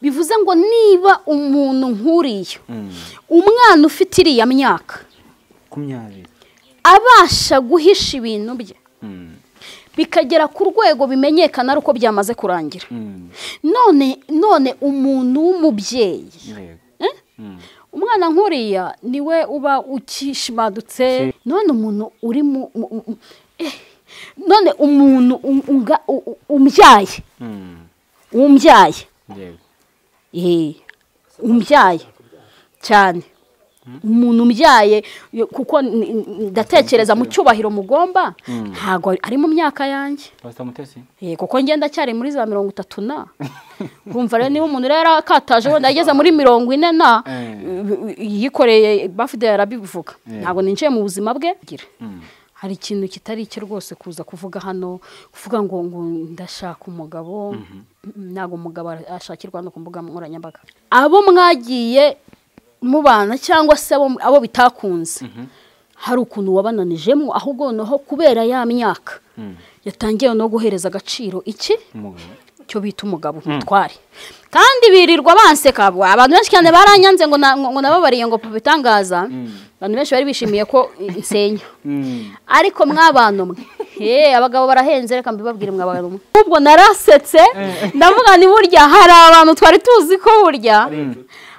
bivuze ngo niba umuntu nkuriye umwana ufite iriya myaka 20 abasha guhisha ibintu bye bikagera ku rwego bimenyekana ari uko byamaze kurangira none umuntu w'umubyeyi umwana nkuriya niwe uba ukishimadutse none umuntu uri none umuntu umbyaye umbyaye cyane umuntu umbyaye kuko ndatekereza mu cyubahiro mugomba ntago ari mu myaka yanjye kuko ngenda cyari muri za 30 na urumva rero niba umuntu rero akataje wenda ageze muri 40 na yikoreye birthday yarabivuga ntago ninjiye mu buzima bwe hari ikintu kitari cyo rwose kuza kuvuga hano kuvuga ngo ndashaka umugabo ntago umugabo ashakirwa no kumbuga nkoranyambaga abo mwagiye mubana cyangwa se abo bitakunze hari ukuntu wabananijemo ahubwo noho kubera ya myaka yatangiye no guhereza agaciro iki cyo bita umugabo mutware kandi birirwa banseka abantu benshi cyane baranyanze ngo nababariye ngo bitangaza abantu benshi bari bishimiye ko insenya ariko mwabano mwe abagabo barahenze reka mbibabwire mwabano mwe ubwo narasetse ndavuga ni burya hari abantu twari tuzi ko burya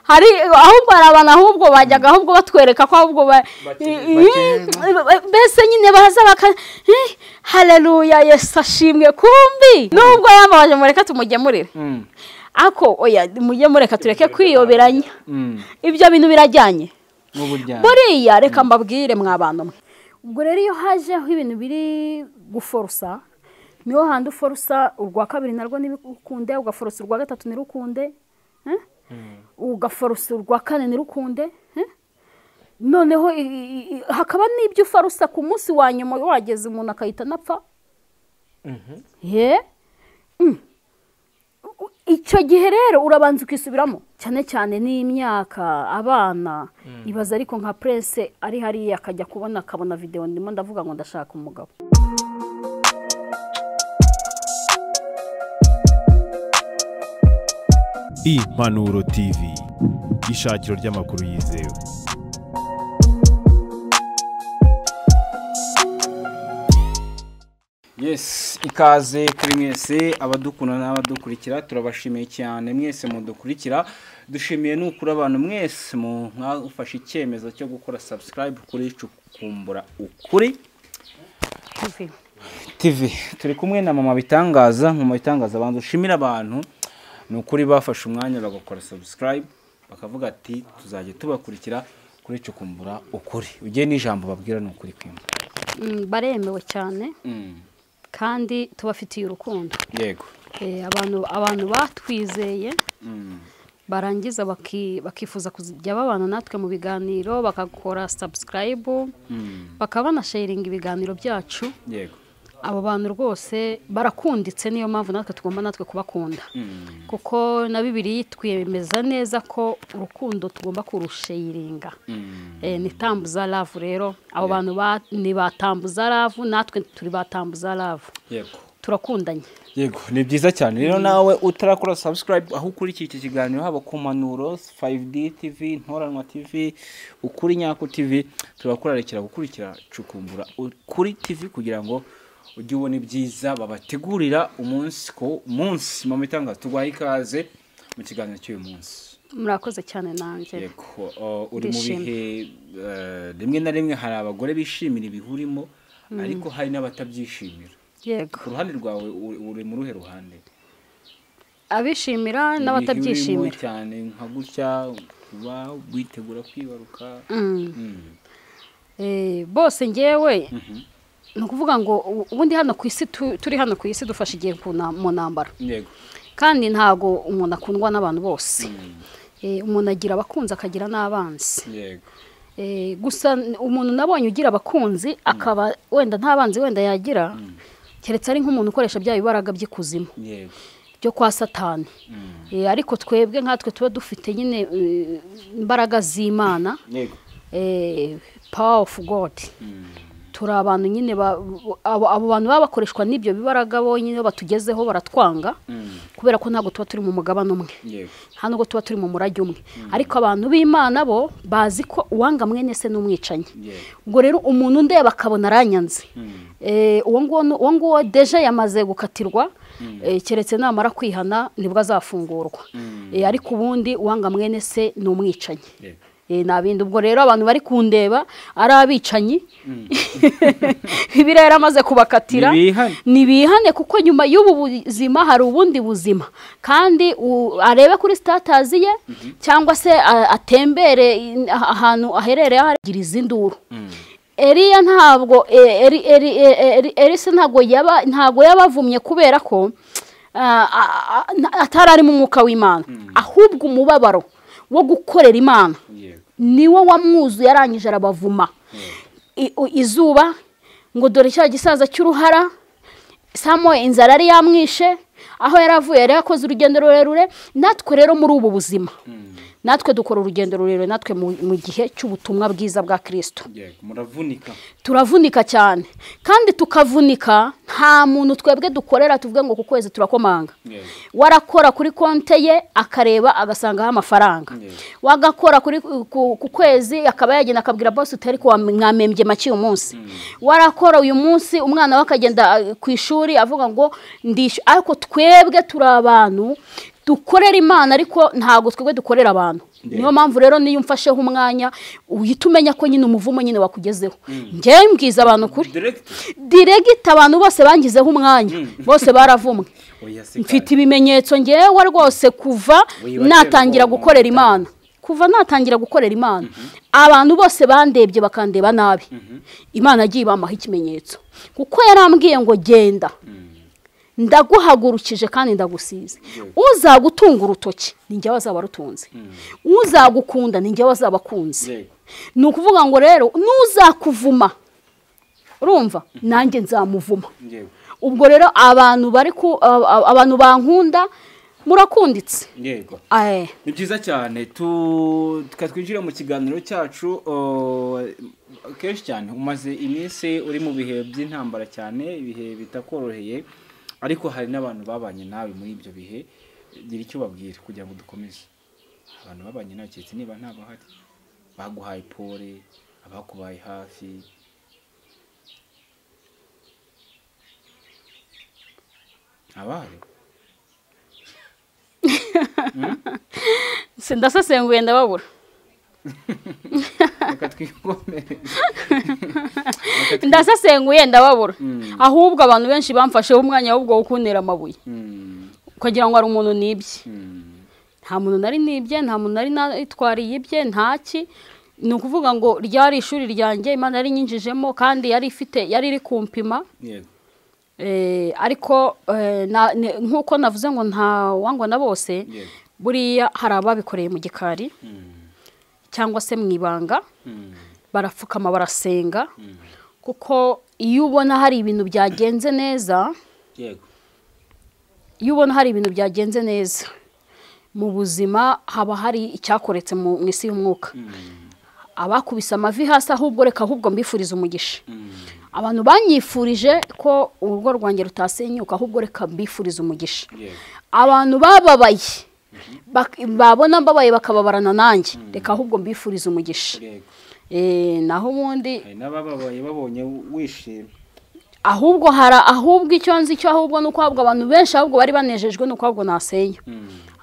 hari ahubwo abantu ahubwo bajyaga ahubwo batwereka ko ahubwo bese nyine baza haleluya Yesu ashimwe kumbi nubwo yamabaje mureka tumugemurire ako oya mujye mureka tureke kwiyoberanya ibyo bintu birajyanye buriya reka mbabwire mwabano mwe ubwo rero iyo hajeho ibintu biri guforusa niho handi uforusa urwa kabiri narwo nibikunde ugaforosa urwa gatatu nirukunde ugaforosa urwa kane nirukunde noneho hakaba n'ibyo ufarusa ku munsi wa nyuma wageze umuntu akahita napfa icyo gihe rero urabanza ukisubiramo cyane cyane n'imyaka abana ibaza ariko nka Prince ari hariya akajya akabona video ndimo ndavuga ngo ndashaka umugabo Impanuro TV ishakiro ry'amakuru yizewe. Yes, ikaze kuri mwese abadukuna n'abadukurikira turabashimiye cyane mwese mudukurikira dushimiye n'ukuri abantu mwese mwafashe icyemezo cyo gukora subscribe kuri Cukumbura Ukuri TV. Turi kumwe na mama bitangaza abantu dushimira abantu nukuri bafashe umwanya bagakora subscribe bakavuga ati tuzajye tubakurikira kuri Cukumbura Ukuri. Ugiye n'ijambo babwira nukuri kwima. Baremewe cyane. Kandi tubafitiye urukundo. Yego. Abantu batwizeye barangiza bakifuza kujya babana natwe mu biganiro bakakora subscribe bakabana sharing ibiganiro byacu. Yego. Abo bantu rwose barakunditse niyo mpamvu natwe tugomba natwe kubakunda kuko na Bibiliya twiyemeza neza ko urukundo tugomba kurushayiringa ni tambuza love rero abo bantu ni batambuza love natwe turi batambuza love yego turakundanye yego ni byiza cyane rero nawe utarakora subscribe aho kuri iki kiganiro haba ku Manuro 5D TV Ntoranwa TV Ukuri Nyako TV turakurarikira gukurikira Cukumbura Ukuri TV kugira ngo ujye ubona ibyiza babategurira umunsi ko munsi mu mitangazo tugwaye ikaze mu kiganiro cy'uyu munsi. Murakoze cyane nanjye. Yego uri mu bihe rimwe na rimwe hari abagore bishimira ibihurimo ariko hari n'abatabyishimira. Yego. Ku ruhande rwawe uri mu ruhe ruhande? Abishimira n'abatabyishimira. Cyane nka gutya kuba witegura kwibaruka. Bose ngewe nukuvuga ngo ubundi hano ku isi turi hano ku isi dufashe igihe mu ntambara. Yego. Kandi ntago umuntu akundwa n'abantu bose. Umuntu agira abakunzi akagira n'abanzi. Yego. Gusa umuntu nabonye ugira abakunzi akaba wenda ntabanzi wenda yagira keretse ari nk'umuntu ukoresha bya bibaraga by'ikuzimu. Yego. Byo kwa Satani. Ariko twebwe nkatwe tuba dufite nyine imbaraga z'Imana. Yego. Power of God. turi abantu nyine abo bantu baba bakoreshwa n'ibyo bibaraga bonyine batugezeho baratwanga kubera ko ntabwo tuba turi mu mugabane umwe nta nubwo tuba turi mu murage umwe ariko abantu b'Imana bo bazi ko uwanga mwene se n'umwicanyi ubwo rero umuntu ndeba akabona aranyanze uwo nguwo deja yamaze gukatirwa keretse namara kwihana nibwo azafungurwa ariko ubundi uwanga mwene se n'umwicanyi nabindi ubwo rero abantu bari kundeba ari abicanyi ibirera amaze kubakatira nibihane kuko nyuma y'ubu buzima hari ubundi buzima kandi arebe kuri status ye cyangwa se atembere ahantu aherereye agira izinduru Eliya ntabwo Elisa ntabwo yabavumye kubera ko atarari mu mwuka w'Imana ahubwo umubabaro wo gukorera Imana niwo wamwuzuye arangije arabavuma izuba ngo dore cya gisaza cy'uruhara samo inzara yari yamwishe aho yaravuye yari yakoze urugendo rurerure natwe rero muri ubu buzima natwe dukora urugendo rurerure natwe mu gihe cy'ubutumwa bwiza bwa Kristo turavunika cyane kandi tukavunika nta muntu twebwe dukorera tuvuge ngo ku kwezi turakomanga warakora kuri konte ye akareba agasangaho amafaranga wagakora ku kwezi akaba yagenda akabwira boss utari ko mwamembye make uyu munsi warakora uyu munsi umwana wakagenda ku ishuri avuga ngo ndisho ariko twebwe turi abantu dukorera Imana ariko ntago twebwe dukorera abantu niyo mpamvu rero niyo mfasheho umwanya uhita umenya ko nyine umuvumo nyine wakugezeho njye mbwiza abantu kuri direct abantu bose bangizeho umwanya bose baravumwe mfite ibimenyetso ngewe rwose kuva natangira gukorera Imana abantu bose bandebye bakandeba nabi Imana agiye bamaha ikimenyetso kuko yarambwiye ngo genda ndaguhagurukije kandi ndagusize uzagutunga urutoki ninjye wazaba rutunze uzagukunda ninjye wazaba kunze nukuvuga ngo rero nuzakuvuma urumva nanjye nzamuvuma ubwo rero abantu bankunda murakunditse yego ni byiza cyane twinjira mu kiganiro cyacu kenshi cyane umaze iminsi uri mu bihe by'intambara cyane ibihe bitakoroheye ariko hari n'abantu babanye nawe muri ibyo bihe gira icyo babwira kugira ngo dukomeze abantu babanye nawe cyetse niba nta bahari baguhaye pole abakubaye hafi abari sindasesenguye ndababura ndasesenguye ndababura ahubwo abantu benshi bamfasheho umwanya ahubwo wo kuntera amabuye kugira ngo ari umuntu nibye nta muntu nari nibye nta muntu nari natwariye ibye ntaki ni ukuvuga ngo ryari ishuri ryanjye Imana yari nyinjijemo kandi yari iri kumpima ariko nk'uko navuze ngo nta wangwa na bose buriya hari ababikoreye mu gikari cyangwa se mu ibanga barapfukama barasenga kuko iyo ubona hari ibintu byagenze neza mu buzima haba hari icyakoretse mu isi y'umwuka abakubise amavi hasi ahubwo mbifuriza umugisha abantu banyifurije ko urugo rwanjye rutasenyuka ahubwo reka mbifuriza umugisha abantu bababaye babona mbabaye bakababarana nanjye reka ahubwo mbifuriza umugisha naho ubundi n'abababaye babonye wishimye ahubwo icyo nzi cyo ahubwo nuko abantu benshi ahubwo bari banejejwe nuko ahubwo nasenya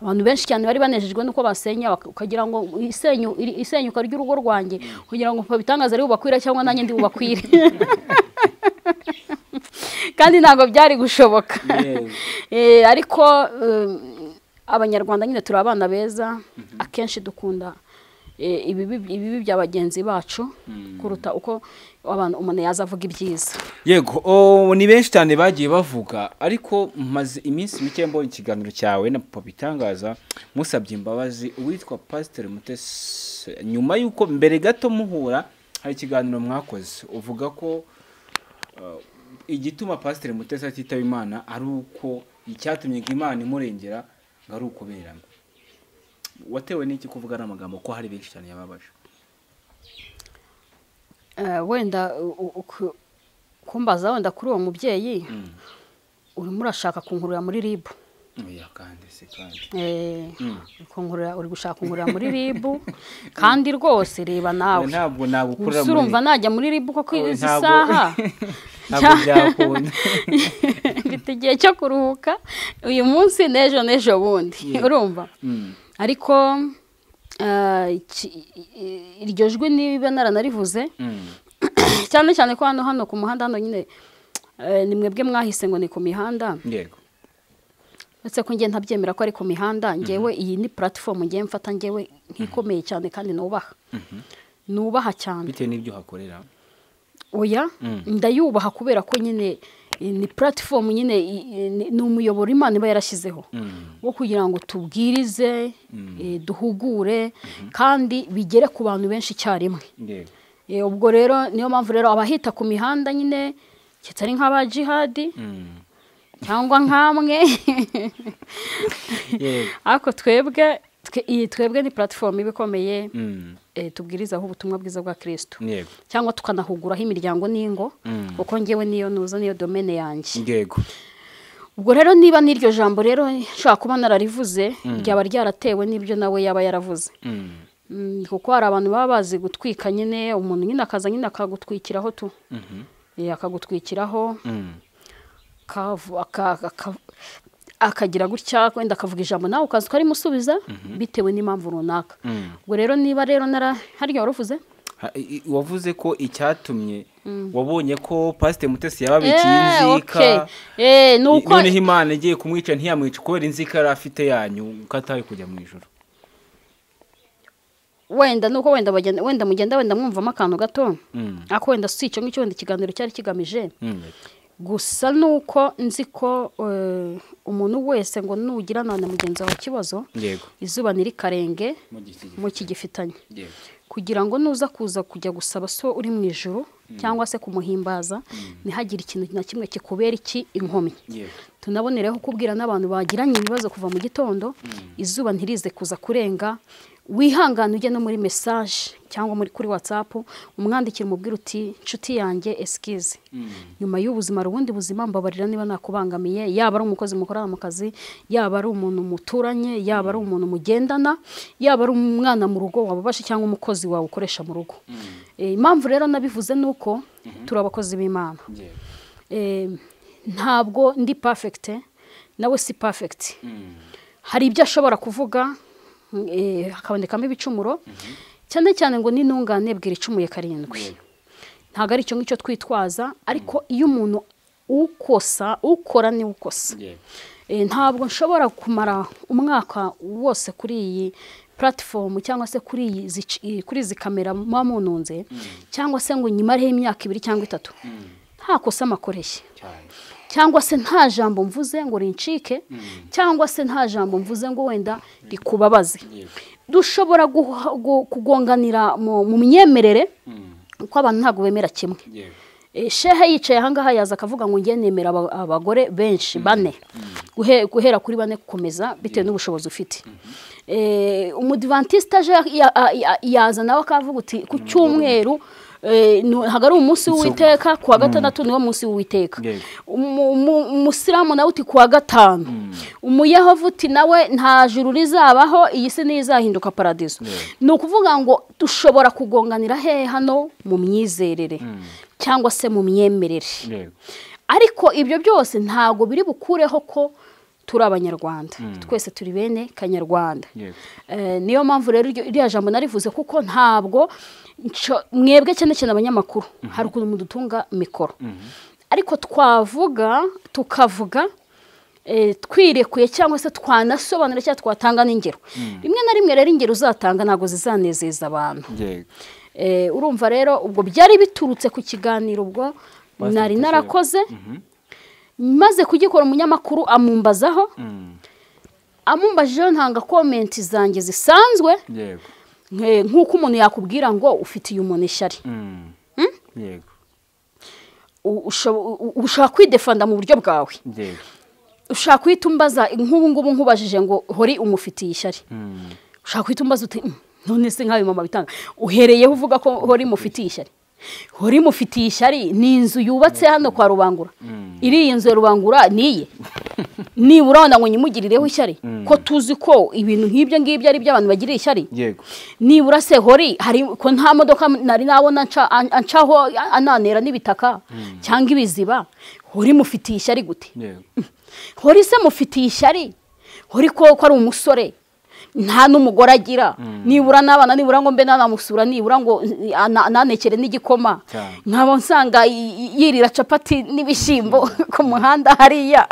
abantu benshi cyane bari banejejwe nuko basenya ukagira ngo isenyuka ry'urugo rwanjye kugira ngo bitangaza ari bubakwira cyangwa nanjye ndi bubakwire kandi ntabwo byari gushoboka ariko abanyarwanda nyine turi abana beza akenshi dukunda ibibi bya bagenzi bacu kuruta uko umuntu yaza avuga ibyiza yego ni benshi cyane bagiye bavuga ariko maze iminsi mike mbonye ikiganiro cyawe na Papa Bitangaza musabye imbabazi uwitwa Pastor Mutesi nyuma yuko mbere gato muhura hari ikiganiro mwakoze uvuga ko igituma Pastor Mutesi atitaba Imana ari uko icyatumye Imana imurengera ngari ukuberamo watewe n'iki kuvuga n'amagambo ko hari benshi cyane yababaje wenda kumbaza wenda kuri uwo mubyeyi urimo urashaka kunkurura muri RIB. Oya kandi se kandi. Uri gushaka kunkurura muri RIB kandi rwose reba nawe. Ntabwo nabukurira muri. Urumva najya muri RIB kuko izi saha. Ntabwo byakunda. Mfite igihe cyo kuruhuka uyu munsi n'ejo bundi. Urumva? Ariko iryo jwi niba naranarivuze cyane cyane ko hano ku muhanda hano nyine ni mwebwe mwahise ngo ni ku mihanda. Yego. Ndetse ko ngiye ntabyemera ko ari ku mihanda ngewe iyi ni platform ngiye mfata ngewe nkikomeye cyane kandi nubaha cyane. Bite n'ibyo hakorera? Oya ndayubaha kubera ko nyine ni platform nyine ni umuyoboro Imana iba yarashyizeho wo kugira ngo tubwirize duhugure kandi bigere ku bantu benshi cyarimwe. Ubwo rero niyo mpamvu rero abahita ku mihanda nyine kitari nk'aba jihadi cyangwa nkamwe ariko twebwe ni platform ibikomeye tubwirizaho ubutumwa bwiza bwa Kristo cyangwa tukanahuguraho imiryango n'ingo kuko ngewe niyo domaine yanjye. Yego. Ubwo rero niba n'iryo jambo rero nshaka kuba nararivuze ryaba ryaratewe n'ibyo nawe yaba yaravuze. Kuko hari abantu baba bazi gutwika nyine umuntu nyine akaza nyine akagutwikiraho tu. Akagutwikiraho akagira gutya wenda akavuga ijambo nawe ukaza ukarimusubiza bitewe n'impamvu runaka. Ubwo rero niba rero harya waruvuze wavuze ko icyatumye wabonye ko Pastor Mutesi yababikiye inzika noneho Imana igiye kumwica ntiyamwica kubera inzika yari afite yanyu ukataye kujya mu ijuru. Wenda nuko wenda mugenda mwumvamo akantu gato ako wenda si icyo ngicyo wenda ikiganiro cyari kigamije. Gusa nuko nzi ko umuntu wese ngo nugira none mugenzi wawe kibazo izuba niri karenge mu kigifitanye kugira ngo nuza kuza kujya gusaba so uri mu ijuru cyangwa se kumuhimbaza ntihagire ikintu na kimwe kikubera iki inkomyi. Tunabonereho kubwira n'abantu bagiranye ibibazo kuva mu gitondo izuba ntirize kuza kurenga wihangana ujye no muri message cyangwa kuri WhatsApp umwandikira umubwira uti nshuti yanjye excuse nyuma y'ubuzima rubundi buzima mbabarira niba nakubangamiye yaba ari umukozi mukorana mu kazi yaba ari umuntu muturanye yaba ari umuntu mugendana yaba ari umwana mu rugo wababashe cyangwa umukozi wawe ukoresha mu rugo. Impamvu rero nabivuze nuko turabakozi b'Imana. Ntabwo ndi perfect nawe si perfect. Hari ibyo ashobora kuvuga hakabonekamo ibicumuro cyane cyane ngo n'intungane bwira icumuye karindwi. Ntago ari cyo ngicyo twitwaza ariko iyo umuntu ukora ni ukosa. Ntabwo nshobora kumara umwaka wose kuri iyi platform cyangwa se kuri izi kamera mamununze cyangwa se ngo nyimareho imyaka 2 cyangwa 3 nta kosa makoreshye cyangwa se nta jambo mvuze ngo rincike cyangwa se nta jambo mvuze ngo wenda rikubabaze. Dushobora kugonganira mu myemerere uko abantu ntago bemera kimwe. Shehe yicaye ahangaha yaza akavuga ngo ngiye nemera abagore benshi 4 guhera kuri 4 gukomeza bitewe n'ubushobozi ufite. Umudventiste yaza nawe akavuga uti ku cyumweru hagari umunsi w'Uwiteka kuwa gatandatu niwo munsi w'Uwiteka. Umusiramu nawe uti kuwa gatanu. Umuyehova uti nawe nta juru rizabaho iyi si nizahinduka paradizo. No kuvuga ngo dushobora kugonganira he hano mu myizerere cyangwa se mu myemerere. Ariko ibyo byose ntago biri bukureho ko turi abanyarwanda twese turi bene kanyarwanda. Niyo mpamvu rero iriya jambo narivuze kuko ntabwo mwebwe cyane cyane abanyamakuru hari ukuntu mudutunga mikoro ariko tukavuga twirekuye cyangwa se twanasobanura cyangwa twatanga n'ingero. Rimwe na rimwe rero ingero uzatanga ntago zizanezeza abantu. Urumva rero ubwo byari biturutse ku kiganiro ubwo nari narakoze maze kugikora umunyamakuru amumbazaho amumbajeho ntanga comment zanjye zisanzwe nk'uko umuntu yakubwira ngo ufitiye umuntu ishyari. Ushaka kwidefanda mu buryo bwawe. Ushaka kwitumbaza nk'ubu ngubu nkubajije ngo hori umufitiye ishyari. Ushaka kwitumbaza uti none se nkawe mama bitanga uhereyeho uvuga ko hori mufitiye ishyari. hori mufitiye ishyari ni inzu yubatse hano kwa Rubangura iri inzu ya Rubangura niye ni urabona ngo nyimugirireho ishyari ko tuzi ko ibintu nk'ibyo ngibyo ari by'abantu bagiriye ishyari yego ni urase hori hari ko nta modoka nari nabona ancaho ananera n'ibitaka cyangwa ibiziba hori mufitiye ishyari gute yego hori se mufitiye ishyari hori ko ari umusore nta n'umugore agira nibura n'abana nibura ngo mbe nanamusura nibura ngo nanekere n'igikoma nkabo nsanga yirira capati n'ibishimbo ku muhanda hariya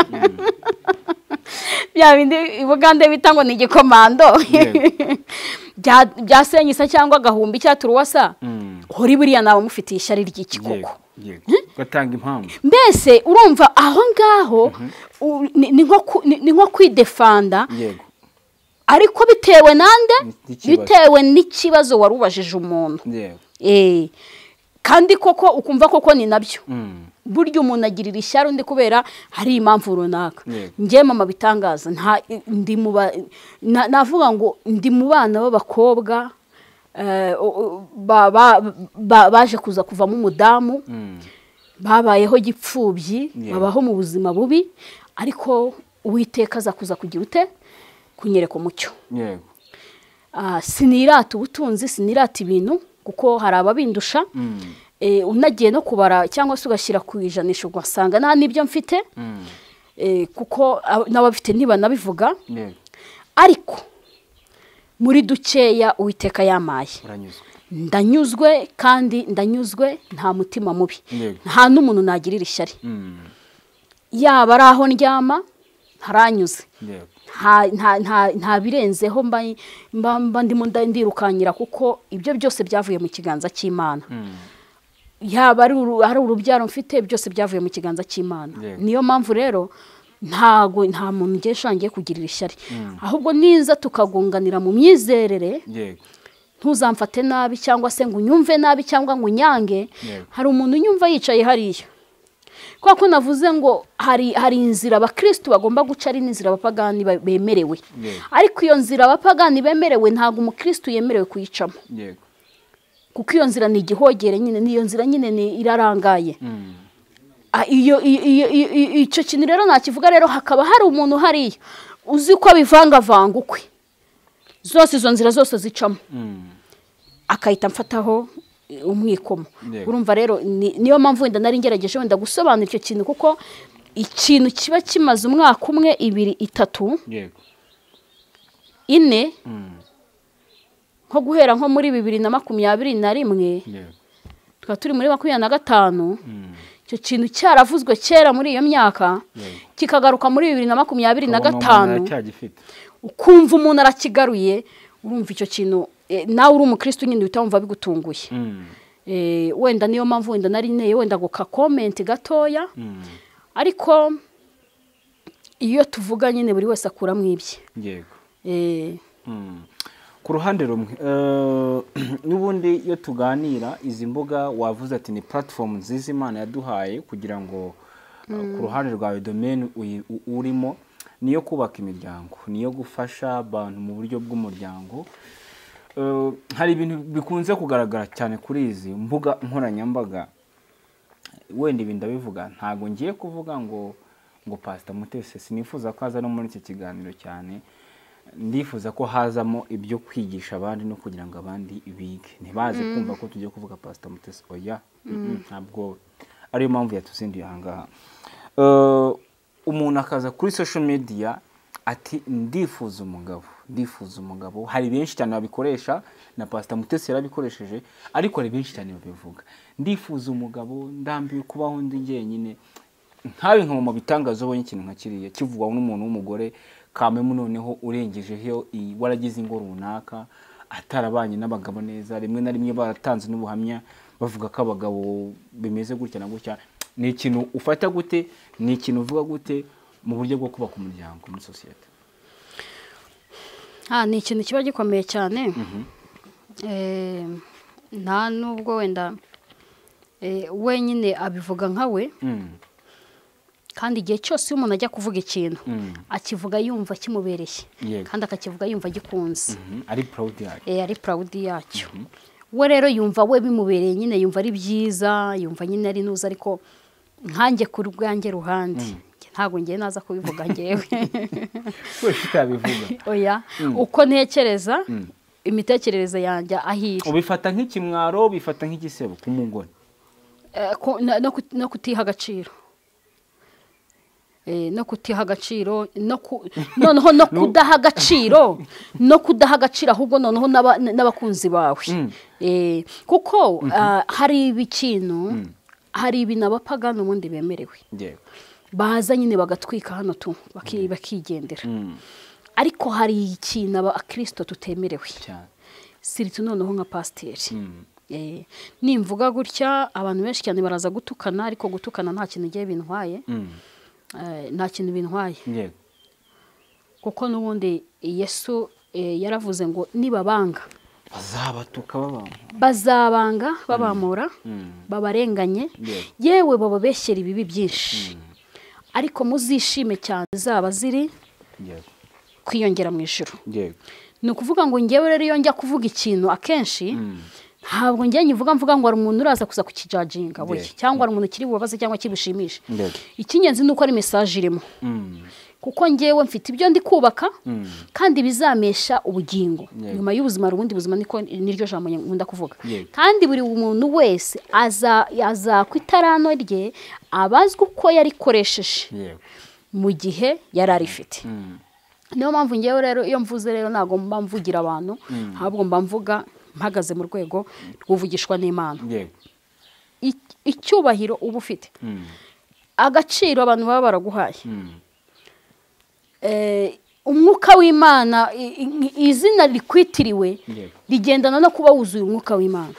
bya bindi Bugande bita ngo ni igikomando bya senyisa cyangwa agahumbi cya turuwasa hori buriya nawe mufitiye ishyari ry'ikikoko gatanga impamvu mbese urumva aho ngaho ni nko kwidefanda yego ariko bitewe nande bitewe n'ikibazo warubajije umuntu kandi koko ukumva koko ni nabyo buryo umuntu agirira ishyari undi kubera hari impamvu runaka ngiye mama bitangaza navuga ngo ndi mu bana b'abakobwa baje kuza kuvamo umudamu babayeho gipfubyi babaho mu buzima bubi ariko Uwiteka aza kuza kugira ute kunyereka umucyo yego sinirata ubutunzi sinirata ibintu kuko hari ababindusha unagiye no kubara cyangwa se ugashyira ku ijanisha ugasanga nta n'ibyo mfite kuko n'abafite ntibanabivuga ariko muri dukeya Uwiteka yamaye ndanyuzwe kandi ndanyuzwe nta mutima mubi nta n'umuntu nagirira ishyari yaba ari aho ndyama haranyuze nta birenzeho mba ndimo ndirukanyira kuko ibyo byose byavuye mu kiganza cy'Imana yaba ari urubyaro mfite byose byavuye mu kiganza cy'Imana niyo mpamvu rero nta muntu ngiye kugirira ishyari ahubwo niza tukagunganira mu myizerere ntuzamfate nabi cyangwa se ngo unyumve nabi cyangwa ngo unyange hari umuntu unyumva yicaye hariya ko navuze ngo hari inzira abakristo bagomba guca ari n'inzira abapagani bemerewe ariko iyo nzira abapagani bemerewe ntabwo umukristo yemerewe kuyicamo kuko iyo nzira ni igihogere nyine niyo nzira nyine irarangaye icyo kintu rero nakivuga rero hakaba hari umuntu hariya uzi ko abivangavanga ukwe zose izo nzira zose zicamo akahita mfataho umwikomo urumva rero niyo mpamvu wenda nari ngerageje wenda gusobanura icyo kintu kuko ikintu kiba kimaze umwaka umwe 2 3 4 nko guhera nko muri 2021 twa turi muri 2025 icyo kintu cyaravuzwe kera muri iyo myaka kikagaruka muri 2025 ukumva umuntu arakigaruye urumva icyo kintu nawe uri umukristo nyine utamva bigutunguye wenda niyo mpamvu wenda nari neye wenda go ka comment gatoya ariko iyo tuvuga nyine buri wese akura mwibye yego ku ruhande rumwe n'ubundi iyo tuganira izi mbuga wavuze ati ni platform nziza Imana yaduhaye kugira ngo ku ruhande rwawe domain urimo niyo kubaka imiryango niyo gufasha abantu mu buryo bw'umuryango hari ibintu bikunze kugaragara cyane kuri izi mbuga nkoranyambaga wenda ibinda bivuga ntago ngiye kuvuga ngo Pastor Mutesi sinifuza ko haza no muri iki kiganiro cyane ndifuza ko hazamo ibyo kwigisha abandi no kugira ngo abandi bige ntibaze kumva ko tugiye kuvuga Pastor Mutesi oya ntabwo ariyo mpamvu yatuzinduye ahangaha umuntu akaza kuri social media ati ndifuza umugabo hari benshi cyane babikoresha na Pastor Mutesi yarabikoresheje ariko hari benshi cyane babivuga ndifuza umugabo ndambiye kubaho ndi jyenyine nkawe nka mu bitangazo bonye ikintu nka kiriya kivugwa n'umuntu w'umugore kamemu noneho urengejeho waragize ingo runaka atarabanye n'abagabo neza rimwe na rimwe baratanze n'ubuhamya bavuga ko abagabo bimeze gutya na gutya ni ikintu ufata gute ni ikintu uvuga gute mu buryo bwo kubaka umuryango muri society ni ikintu kiba gikomeye cyane nta nubwo wenda wenyine abivuga nkawe kandi igihe cyose umuntu ajya kuvuga ikintu akivuga yumva kimubereye kandi akakivuga yumva gikunze ari proud yacyo ari proud yacyo we rero yumva we bimubereye nyine yumva ari byiza yumva nyine ari nuza ariko nkanjye ku rwanjye ruhande ntabwo ngiye naza kubivuga ngewe wese utabivuga oya uko ntekereza imitekerereze yanjye ahiri ubifata nk'ikimwaro ubifata nk'igisebo ku mugore no kutiha agaciro no kutiha agaciro noneho no kudaha agaciro ahubwo noneho n'abakunzi bawe kuko hari ibintu hari ibintu abapagani ubundi bemerewe baza nyine bagatwika hano tu bakigendera ariko hari ikintu abakristo tutemerewe siritu noneho nka pasiteri nimvuga gutya abantu benshi cyane baraza gutukana ariko gutukana nta kintu giye bintwaye nta kintu bintwaye kuko n'ubundi Yesu yaravuze ngo nibabanga bazabanga babamura babarenganye yewe bababeshyera ibibi byinshi ariko muzishime cyane zaba ziri kwiyongera mu ijuru ni ukuvuga ngo ngewe rero iyo njya kuvuga ikintu akenshi ntabwo njye mvuga ngo hari umuntu uraza kuza kukijajinga we cyangwa hari umuntu kiri bubabaze cyangwa kibushimisha ikingenzi ni uko ari message irimo kuko ngewe mfite ibyo ndi kubaka kandi bizamesha ubugingo nyuma y'ubuzima rubundi buzima niryo jambo nkunda kuvuga kandi buri umuntu wese aza ku itarano rye abazwe uko yarikoresheje mu gihe yari arifite niyo mpamvu ngewe rero iyo mvuze rero ntabwo mba mvugira abantu ahubwo mba mvuga mpagaze mu rwego rw'uvugishwa n'Imana icyubahiro uba ufite agaciro abantu baba baraguhaye umwuka w'Imana izina rikwitiriwe rigendana no kuba wuzuye umwuka w'Imana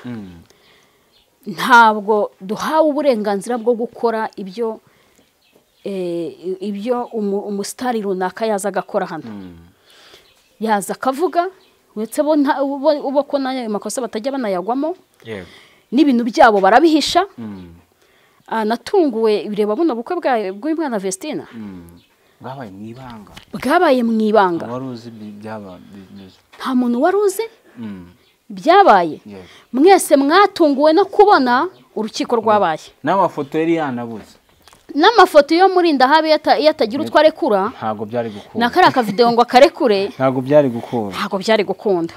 ntabwo duhawe uburenganzira bwo gukora ibyo umusitari runaka yaza agakora hano yaza akavuga uretse bo ko amakosa batajya banayagwamo n'ibintu byabo barabihisha natunguwe bireba buno bukwe bw'umwana Vestina bwabaye mu ibanga nta muntu wari uzi byabaye mwese mwatunguwe no kubona urukiko rwabaye n'amafoto yari yanabuze n'amafoto yo muri ndahabe iyo atagira utwo arekura ntabwo byari gukunda nakariya akavideo ngo akarekure ntabwo byari gukunda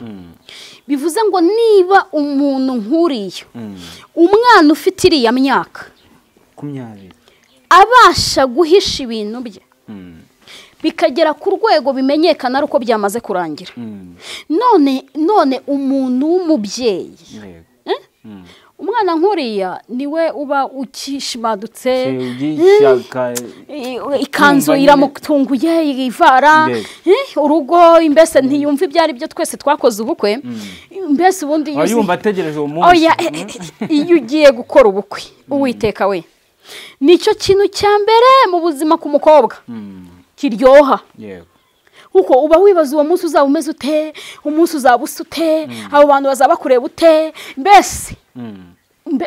bivuze ngo niba umuntu nkuriye umwana ufite iriya myaka 20 abasha guhisha ibintu bye bikagera ku rwego bimenyekana ari uko byamaze kurangira none umuntu w'umubyeyi umwana nkuriya niwe uba ukishimadutse ikanzu iramutunguye ivara urugo mbese ntiyumva ibyo ari byo twese twakoze ubukwe mbese ubundi yumva ategereje uwo munsi iyo ugiye gukora ubukwe Uwiteka we nicyo kintu cya mbere mu buzima ku mukobwa kiryoha kuko uba wibaza uwo munsi uzaba umeze ute umunsi uzaba usute abo bantu bazaba kureba ute mbese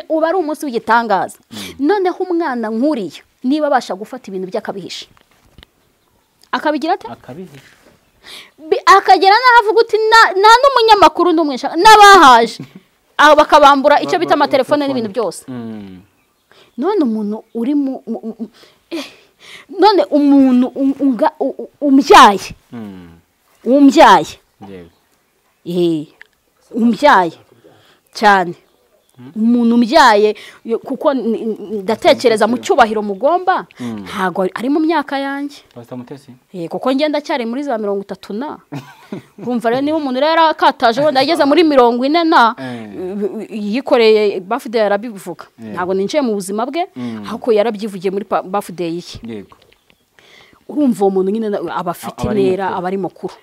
uba ari umunsi w'igitangaza noneho umwana nkuriya niba abasha gufata ibintu by'akabihisha akabigira ate akagera n'aho avuga uti nta n'umunyamakuru n'umwisha n'abahaje bakabambura icyo bita amatelefone n'ibintu byose none umuntu uri none umuntu umbyaye cyane umuntu umbyaye kuko ndatekereza mu cyubahiro mugomba ntago ari mu myaka yanjye kuko ngenda cyari muri za 30 na urumva rero niba umuntu rero akataje wenda yageze muri 40 na yikoreye birthday yarabivuga ntago ninjiye mu buzima bwe ahubwo yarabyivugiye muri birthday ye urumva umuntu nyine abafite intera abari mukuru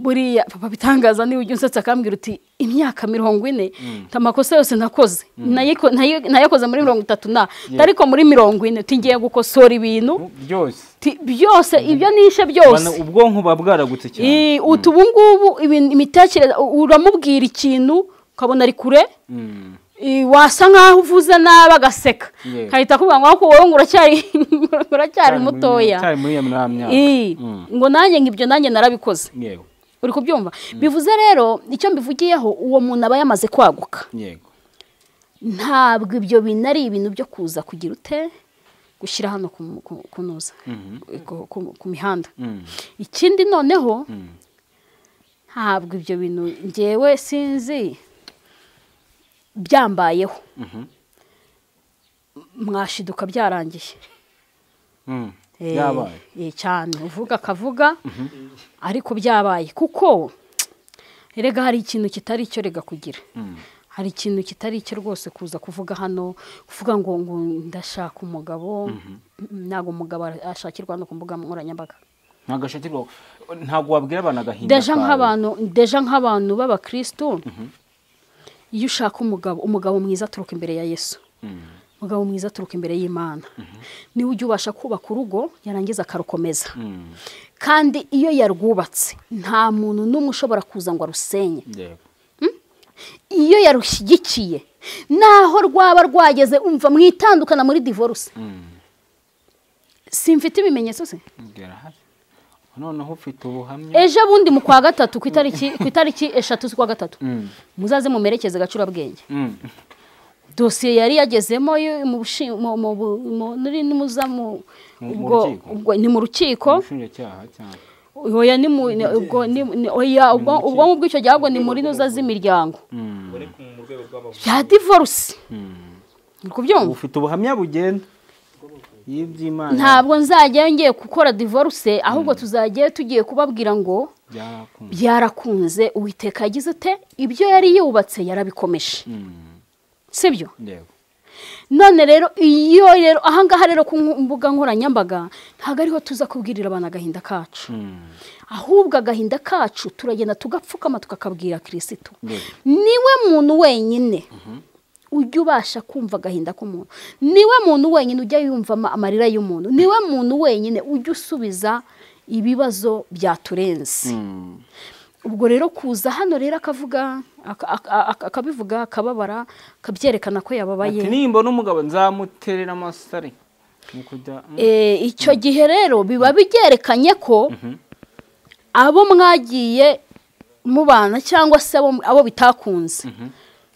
buriya papa bitangaza ni ujye usetsa akambwira uti imyaka 40 tamakosa yose nakoze nayakoze muri 30 na ariko muri 40 tingiye gukosora ibintu byose ibyo nishe byose ubwonko babwaragutse cyane utubungubu imitekerereze uramubwira ikintu ukabona ari kure wasa nkaho uvuze nabi agaseka kahita kuvuga ngo wowe uracyari mutoya ngo nanjye ngibyo nanjye narabikoze uri kubyumva bivuze rero icyo mbivugiyeho uwo muntu aba yamaze kwaguka yego ntabwo ibyo bintu ari ibintu byo kuza kugira ute gushyira hano kunoza ku mihanda ikindi noneho ntabwo ibyo bintu ngewe sinzi byambayeho mwashiduka byarangiye byabaye cyane uvuga akavuga ariko byabaye kuko erega hari ikintu kitari cyo rega kugira hari ikintu kitari cyo rwose kuza kuvuga hano kuvuga ngo ndashaka umugabo ntabwo umugabo ashakirwa no ku mbuga nkoranyambaga ntabwo wabwira abantu agahinda deja nk'abantu b'abakristo iyo ushaka umugabo mwiza aturuka imbere ya Yesu umugabo mwiza aturuka imbere y'Imana niwe ujya ubasha kubaka urugo yarangiza akarukomeza kandi iyo yarwubatse nta muntu n'umwe ushobora kuza ngo arusenye iyo yarushyigikiye naho rwaba rwageze umva mwitandukana muri divorce simfite ibimenyetso se noneho ufite ubuhamya ejo bundi mu kwa gatatu ku itariki 3 z'ukwa gatatu muzaze mumerekeze gacurabwenge dosiye yari yagezemo ni mu rukiko ubwo bw'icyo gihe ni muri nuza z'imiryango bya divorce ufite ubuhamya bugenda ntabwo nzajya ngiye gukora divorce ahubwo tuzagiye tugiye kubabwira ngo byarakunze Uwiteka yagize ute ibyo yari yubatse yarabikomeje sibyo none rero iyo rero ahangaha rero ku mbuga nkoranyambaga ntabwo ariho tuza kubwirira abantu agahinda kacu ahubwo agahinda kacu turagenda tugapfukama tukakabwira Kristo niwe muntu wenyine ujya ubasha kumva agahinda k'umuntu niwe muntu wenyine ujya yumva amarira y'umuntu niwe muntu wenyine ujya usubiza ibibazo byaturenze ubwo rero kuza hano rero akabivuga akababara akabyerekana ko yababaye nimba n'umugabo nzamuterera amasari icyo gihe rero biba byerekanye ko abo mwagiye mubana cyangwa se abo bitakunze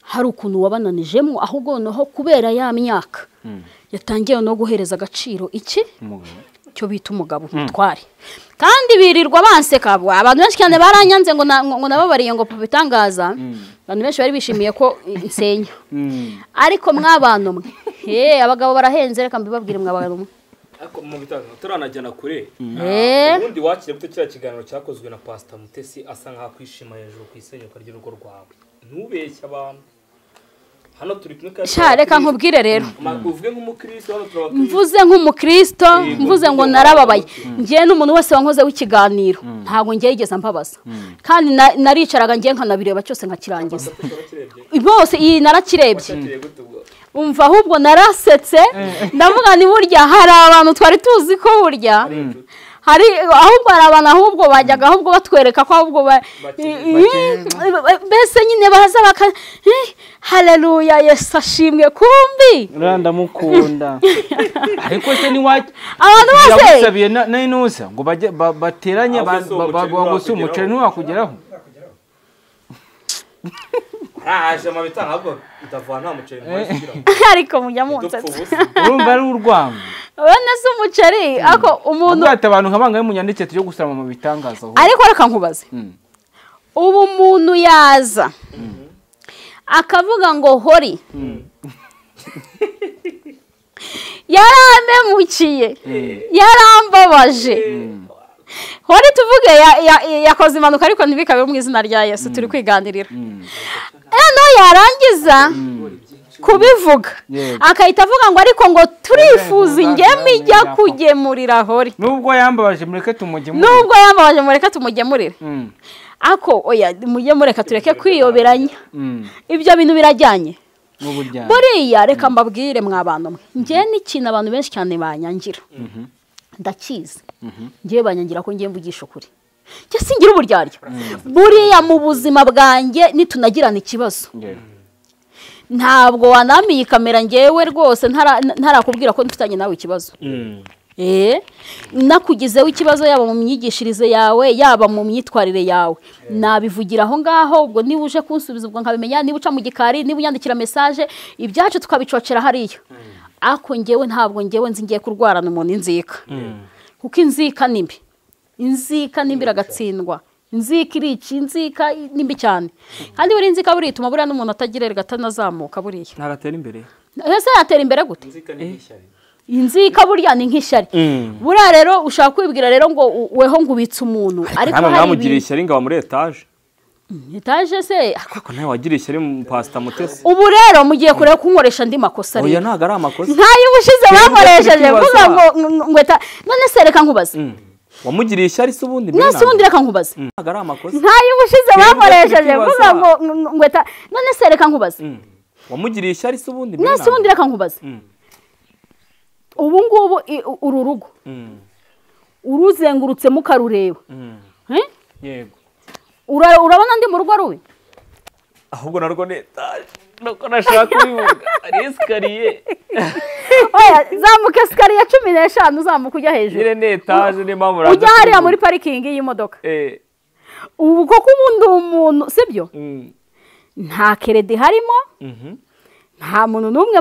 hari ukuntu wabananijemo ahubwo noneho kubera ya myaka yatangiye no guhereza agaciro iki cyo bita umugabo umutware kandi birirwa banseka abantu benshi cyane baranyanze ngo nababariye ngo bitangaza abantu benshi bari bishimiye ko insenya ariko mw'abantu mwe abagabo barahenze reka mbibabwire mw'abantu mwe ariko mu bitanga turanajyana kure ubundi wakire bute cya kiganiro cyakozwe na Pastor Mutesi asa nka kwishima hejuru ku isenyuka ry'urugo rwawe ntubeshye abantu hano turi kumwe reka nkubwire rero uvuge nk'umukristo hano turabakristo mvuze nk'umukristo mvuze ngo narababaye ngiye n'umuntu wese wankoze w'ikiganiro ntabwo ngiye yigeze mbabaza kandi naricaraga ngiye nkanabireba cyose nkakirangiza bose iyi narakirebye umva ahubwo narasetse ndavuga ni burya hari abantu twari tuzi ko burya hari ahubwo hari abantu ahubwo bajyaga ahubwo batwereka ko ahubwo mbese nyine baza baka haleluya Yesu ashimwe kumbi ndamukunda ariko se ni waki abantu bose yagusabiye n'inusa ngo bateranye baguse umuceri ntiwakugeraho aje mabitanga ahubwo utavana umuceri mwashikira ariko mujya munsatse urumva ari urwango bene se umuceri ako umuntu ati abantu nkabanga y'umunyandike tujye gusama mu bitangaza ariko reka nkubaze ubu umuntu yaza akavuga ngo hori yaramemukiye yarambabaje hori tuvuge yakoze impanuka ariko ntibikabe mu izina rya Yesu turi kwiganirira no yarangiza kubivuga akahita avuga ngo ariko ngo turifuza ingeme ijya kugemurira hori nubwo yambabaje mureke tumugemurire ako oya mujye mureka tureke kwiyoberanya ibyo bintu birajyanye buriya reka mbabwire mw'abantu mwe ngiye n'ikintu abantu benshi cyane banyangira ndakizi ngiye banyangira ko ngiye mvugisha ukuri njye singira uburyarya buriya mu buzima bwanjye nitunagirana ikibazo ntabwo wanamiye kamera ngewe rwose ntarakubwira ko mfitanye nawe ikibazo nakugizeho ikibazo yaba mu myigishirize yawe yaba mu myitwarire yawe nabivugira aho ngaho ubwo niba uje kunsubiza ubwo nkabimenya niba uca mu gikari niba unyandikira message ibyacu tukabicocera hariya ako ngewe ntabwo ngewe nzingiye kurwarana umuntu inzika kuko inzika nimbi iragatsindwa inzika irici inzika nimbi cyane kandi buri inzika buri ituma buriya n'umuntu atagirerega atanazamuka buriya ntagatera imbere ese yatera imbere gute inzika ni nk'ishyari inzika burya ni nk'ishyari buriya rero ushaka kwibwira rero ngo weho ngo ubitse umuntu ariko hari namugiriye ishyari ngo muri etaje se ariko nawe wagiriye ishyari mu Pastor Mutesi ubu rero mugiye kureba kunkoresha andi makosa rero oya ntago ari amakosa ntayo ubushize bakoresheje vuga ngo none se reka nkubaze wamugiriye ishyari se ubundi nese ubundi reka nkubaze ntago ari amakosa ntayo ubushize bakoresheje vuga ngo none se reka nkubaze wamugiriye ishyari se ubundi nese ubundi reka nkubaze ubu ngubu uru rugo uruzengurutse mukarureba yego urabona ndi mu rugo rubi ahubwo narwo ni etaje nuko nashaka kubivuga ari esikariye oya zamuka esikariye 15 uzamuka ujya hejuru ire ni etaje ni mpamvu ujya hariya muri parikingi y'imodoka ubu koko ubundi umuntu sibyo nta keredi harimo nta muntu n'umwe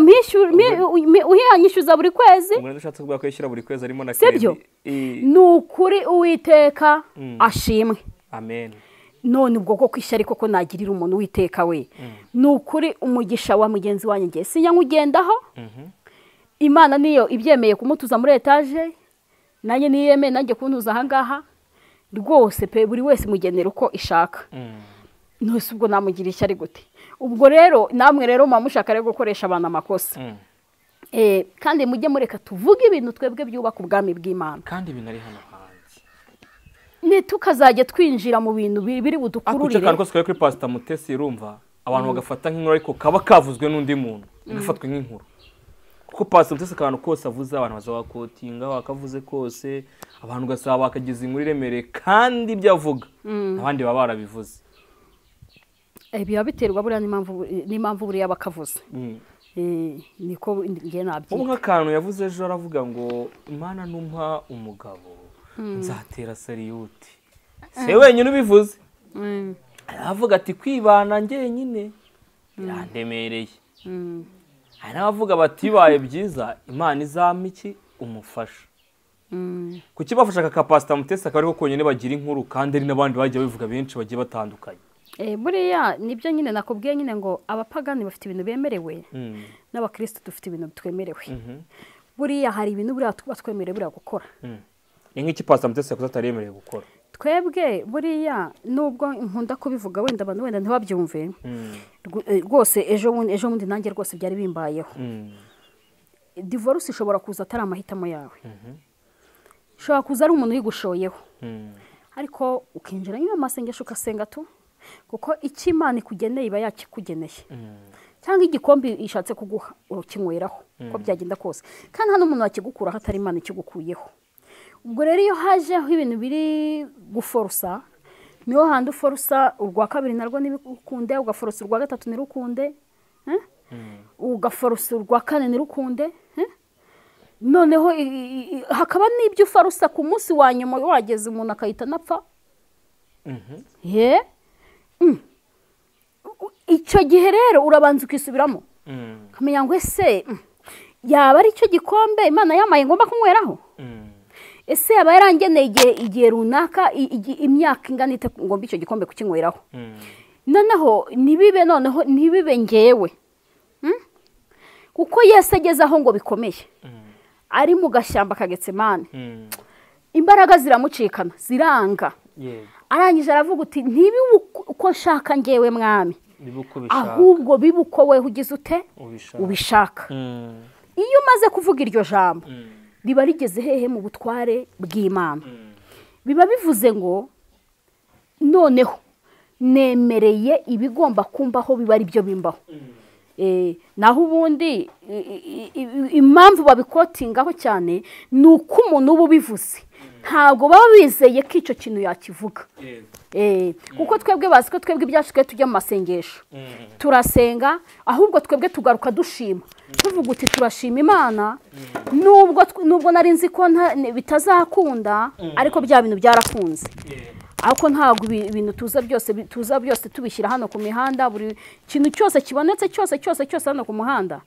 uhiyanyishyuza buri kwezi umuntu ushatse kuvuga ko yishyura buri kwezi arimo na sibyo ni ukuri uwiteka ashimwe amen none ubwo koko ishyari koko nagirira umuntu witeka we ni ukuri umugisha wa mugenzi wanjye ngiye sinyankugendaho imana niyo ibyemeye kumutuza muri etaje nanjye niyemeye nanjye kuntuza ahangaha rwose pe buri wese mugenera uko ishaka nose ubwo namugira ishyari gute ubwo rero namwe rero mushaka rero gukoresha abantu amakosa kandi mujye mureka tuvuge ibintu twebwe byubaka ubwami bw'Imana kandi binari hano tukazajya twinjira mu bintu biri budukururire ako kose kuri Pastor Mutesi urumva abantu bagafata nk'inkuru ariko kaba kavuzwe n'undi muntu gafatwe nk'inkuru kuko Pastor Mutesi akantu kose avuze abantu bazabakotinga wakavuze kose abantu gasaba bakagize inkuru iremereye kandi ibyo avuga abandi baba barabivuze biba biterwa buriya n'impamvu buriya bakavuze niko ngiye nabyita ubu nk'akantu yavuze ejo aravuga ngo Imana numpa umugabo nzatera sariyuti se wenyine ubivuze aravuga ati kwibana njyenyine birandemereye hari n'abavuga bati bibaye byiza Imana izampa iki umufasha kuki bafasha ka Pastor Mutesi akaba ariko konyine bagira inkuru kandi ari n'abandi bagiye bivuga benshi bagiye batandukanye buriya nibyo nyine nakubwiye nyine ngo abapagani bafite ibintu bemerewe n'abakristo dufite ibintu twemerewe buriya hari ibintu buriya tuba twemerewe buriya gukora ni nk'iki Pastor Mutesi yakoze ataremereye gukora twebwe buriya nubwo nkunda kubivuga wenda abantu wenda ntibabyumve rwose ejo bundi nanjye rwose byari bimbayeho divorce ishobora kuza atari amahitamo yawe ishobora kuza ari umuntu uyigushoyeho ariko ukinjira nyine amasengesho ukasenga tu kuko icyo Imana ikugeneye iba yakikugeneye cyangwa igikombe ishatse kuguha ukinyweraho uko byagenda kose kandi hano umuntu wakigukuraho atari Imana ikigukuyeho ubwo rero iyo hajeho ibintu biri guforusa niho handi uforusa urwa kabiri narwo nibikunde ugaforosa urwa gatatu nirukunde ugaforosa urwa kane nirukunde noneho hakaba n'ibyo ufarusa ku munsi wa nyuma wageze umuntu akahita napfa icyo gihe rero urabanza ukisubiramo ukamenya ngo ese yaba ari cyo gikombe Imana yamaye ngomba kunyweraho ese yaba yarangeneye igihe runaka imyaka ingana ite ngomba icyo gikombe kukinyweraho noneho ntibibe ngewe kuko Yesu ageze aho ngo bikomeye ari mu gashyamba ka Getsemane imbaraga ziramucikana ziranga arangije aravuga uti ntibi uko nshaka ngewe mwami ahubwo bibuko we ugize ute ubishaka iyo umaze kuvuga iryo jambo riba rigeze hehe mu butware bw'Imana biba bivuze ngo noneho nemereye ibigomba kumbaho biba ari byo bimbaho naho ubundi impamvu babikotingaho cyane ni uko umuntu uba ubivuze ntabwo baba bizeye ko icyo kintu yakivuga kuko twebwe bazi ko twebwe ibyacu twe tujya mu masengesho turasenga ahubwo twebwe tugaruka dushima tuvuga uti turashima Imana nubwo nari nzi ko bitazakunda ariko bya bintu byarakunze ariko ntabwo ibintu tuza byose tubishyira hano ku mihanda buri kintu cyose kibonetse cyose hano ku muhanda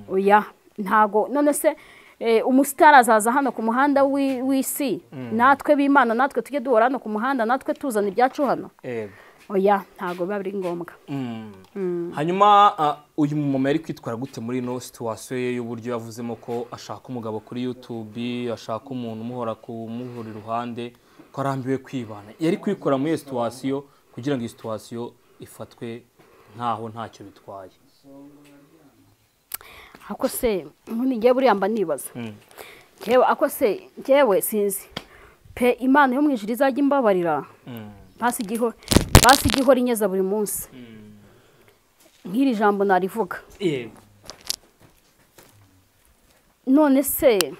oya ntabwo none se umusitari azaza hano ku muhanda w'isi natwe b'Imana natwe tujye duhora hano ku muhanda natwe tuzana ibyacu hano oya ntabwo biba biri ngombwa hanyuma uyu mumama yari kwitwara gute muri ino situwasiyo ye y'uburyo yavuzemo ko ashaka umugabo kuri YouTube ashaka umuntu kumuhora iruhande ko arambiwe kwibana yari kwikora muri iyo situwasiyo kugira ngo iyi situwasiyo ifatwe nkaho ntacyo bitwaye ako se ngiye buriya mba nibaza ako se njyewe sinzi pe Imana yo mu ijuru izajya imbabarira basi igihora inyeza buri munsi nk'iri jambo narivuga none se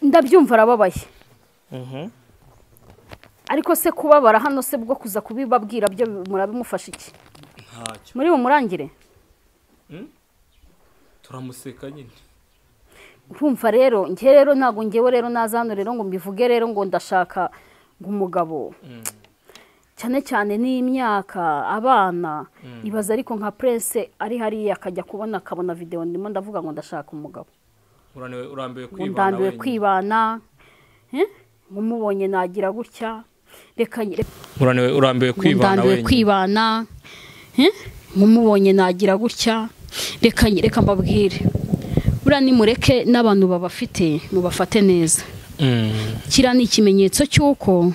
ndabyumva arababaye ariko se kubabara hano se bwo kuza kubibabwira byo murabimufasha iki muri murangire turamuseka nyine nkumva rero njye rero ntago ngewe rero nazano rero ngo mbivuge rero ngo ndashaka ngumugabo cyane cyane n'imyaka abana ibaza ariko nka Prince ari hariya akajya akabona video ndimo ndavuga ngo ndashaka umugabo urambiwe kwibana nkumubonye nagira gutya reka urambiwe kwibana nkumubonye nagira gutya reka mbabwire buriya nimureke n'abantu babafite mubafate neza kiriya ni ikimenyetso cy'uko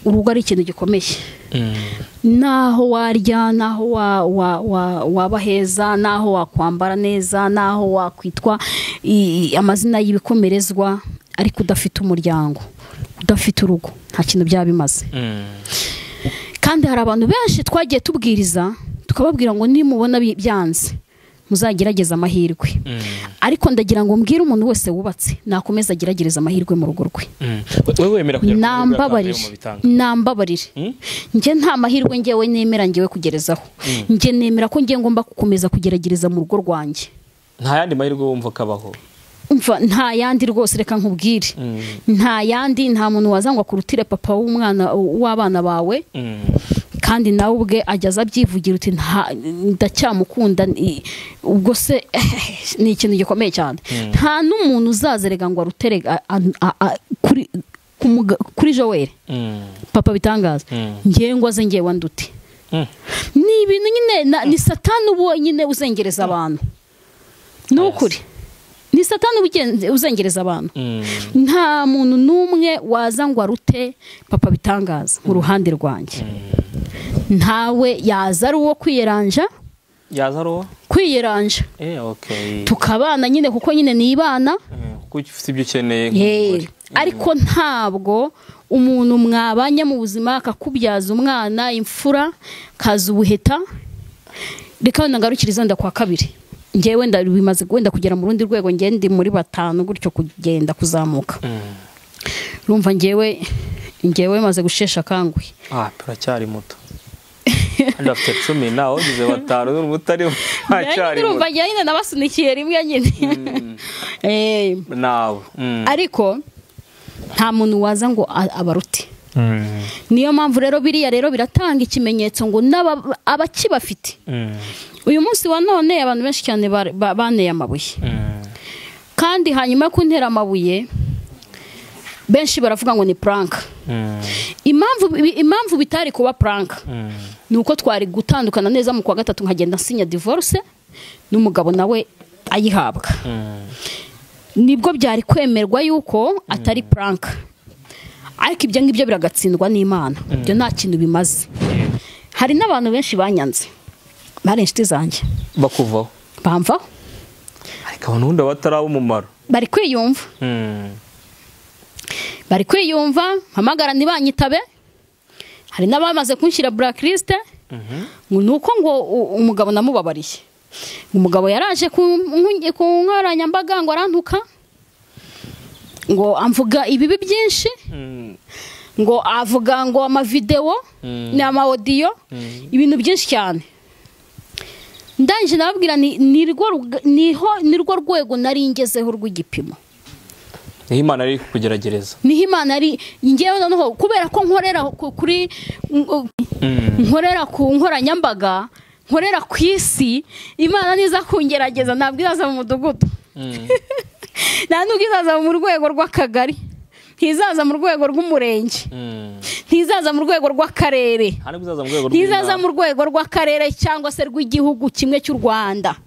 urugo ari ikintu gikomeye naho warya naho waba heza naho wakwambara neza naho wakwitwa amazina y'ibikomerezwa ariko udafite umuryango udafite urugo nta kintu byaba bimaze kandi hari abantu benshi twagiye tubwiriza tukababwira ngo nimubona byanze muzagerageza amahirwe ariko ndagira ngo mbwire umuntu wese wubatse nakomeza agerageza amahirwe mu rugo rwe nambabarire njye nta mahirwe ngewe nemera ngewe kugerezaho njye nemera ko ngiye ngomba gukomeza kugerageza mu rugo rwanjye nta yandi mahirwe wumva kabaho nta yandi rwose reka nkubwire nta yandi nta muntu wazangwa kurutire papa w'abana bawe kandi nawe ubwe ajyaza abyivugira uti ndacyamukunda ubwo se ni ikintu gikomeye cyane nta n'umuntu uzazerega ngo aruterega kuri Joel papa bitangaza ngewe ngo aze ngewe nduti ni ibintu nyine ni satani ubonyine uzengereza abantu ni ukuri ni satani uzengereza abantu nta muntu n'umwe waza ngo arute papa bitangaza mu ruhande rwanjye ntawe yaza ari uwo kwiyeranja kwiyeranja tukabana nyine kuko nyine ni ibana kuko ufite ibyo ukeneye ariko ntabwo umuntu mwabanye mu buzima akakubyaza umwana imfura kaza ubuheta reka wenda ngarukiriza wenda kwa kabiri ngewe wenda bimaze wenda kugera mu rundi rwego ngende muri 5 gutyo kugenda kuzamuka urumva ngewe maze gushesha kanguye turacyari muto andi afite 10 naho ugize 5 n'umutari cyari urumva nyine nabasunikiye rimwe nyine nawe ariko nta muntu waza ngo abaruti niyo mpamvu rero biriya rero biratanga ikimenyetso ngo abakibafite uyu munsi wa none abantu benshi cyane baneye amabuye kandi hanyuma yo kuntera amabuye benshi baravuga ngo ni prank impamvu bitari kuba prank nuko twari gutandukana neza mu kwa gatatu nkagenda sinya divorce n'umugabo nawe ayihabwa nibwo byari kwemerwa yuko atari prank ariko ibyo ngibyo biragatsindwa n'Imana ibyo nta kintu bimaze hari n'abantu benshi banyanze bari inshuti zanjye bakuvaho bamvaho ariko abantu bundi bataraba umumaro bari kwiyumva mpamagara ntibanyitabe hari n'abamaze kunshyira blacklist nuko ngo umugabo namubabariye umugabo yaraje ku nkoranyambaga ngo arantuka ngo amvuga ibibi byinshi ngo avuga ngo amavideo n'amaudio ibintu byinshi cyane. Ndanje nababwira nirwo rwego nari ngezeho rw'igipimo. Niho Imana ari kugeragereza. Niho Imana ari ngewe noneho kubera ko nkorera kuri nkorera ku nkoranyambaga, nkorera ku isi, Imana niza kungerageza ntabwo izaza mu mudugudu. Ntabwo izaza mu rwego rw'akagari, ntizaza mu rwego rw'umurenge, ntizaza mu rwego rw'akarere, ntizaza mu rwego rw'akarere cyangwa se rw'igihugu kimwe cy'u Rwanda.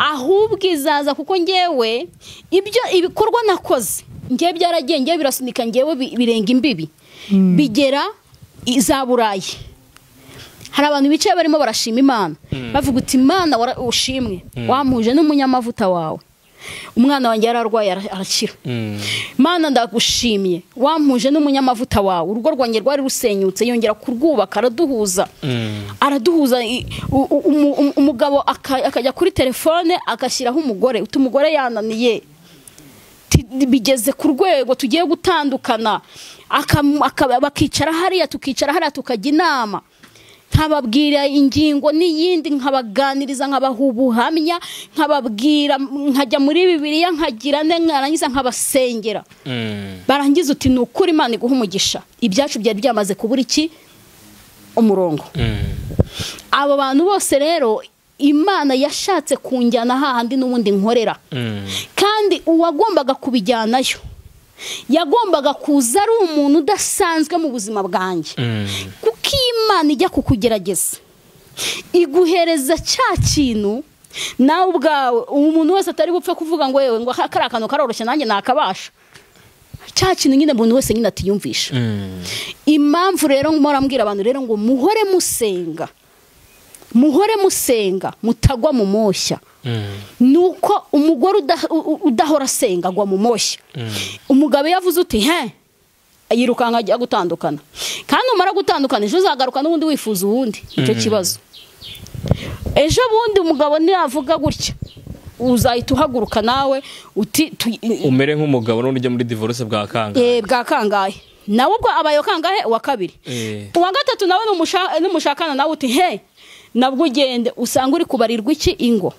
Ahubwo izaza kuko ngewe ibyo ibikorwa nakoze ngewe byaragiye ngewe birasunika ngewe birenga imbibi bigera za Burayi. Hari abantu bicaye barimo barashima Imana bavuga uti Imana ushimwe wamuje n'umunyamavuta wawe, umwana wanjye yararwaye arakira. Mana ndagushimiye wampuje n'umunyamavuta wawe, urugo rwanjye rwari rusenyutse yongera kurwubaka araduhuza. Umugabo akajya kuri telefone agashyiraho umugore, umugore yananiye bigeze ku rwego tugiye gutandukana, bakicara hariya tukicara hariya tukajya inama, nkababwira ingingo n'iyindi, nkabaganiriza, nkabaha ubuhamya, nkababwira, nkajya muri Bibiliya nkagira narangiza nkabasengera. Barangiza uti ni ukuri Imana iguha umugisha, ibyacu byari byamaze kubura iki umurongo. Abo bantu bose rero Imana yashatse kunjyana hahandi n'ubundi nkorera, kandi uwagombaga kubijyanayo yagombaga kuza ari umuntu udasanzwe mu buzima bwanjye. Kuko Imana ijya kukugerageza iguhereza cya kintu nawe ubwawe umuntu wese atari bupfe kuvuga ngo yewe ngo akari akantu karoroshye nanjye nakabasha, cya kintu nyine umuntu wese nyine atiyumvisha. Impamvu rero mbwira abantu rero ngo muhore musenga mutagwa mu moshya. Nuko umugore udahora asenga agwa mu moshya. Umugabo yavuze uti yirukanka ajya gutandukana, kandi umara gutandukana ejo uzagaruka n'ubundi wifuza uwundi. Icyo kibazo ejo bundi umugabo ntiyavuga gutya uzahita uhaguruka nawe uti umere nk'umugabo n'undi ujya muri divorce bwa kangahe nawe ubwo abayo kangahe uwa kabiri uwa gatatu nawe n'umushakana nawe uti nabwo ugende usanga uri kubarirwa iki ingo.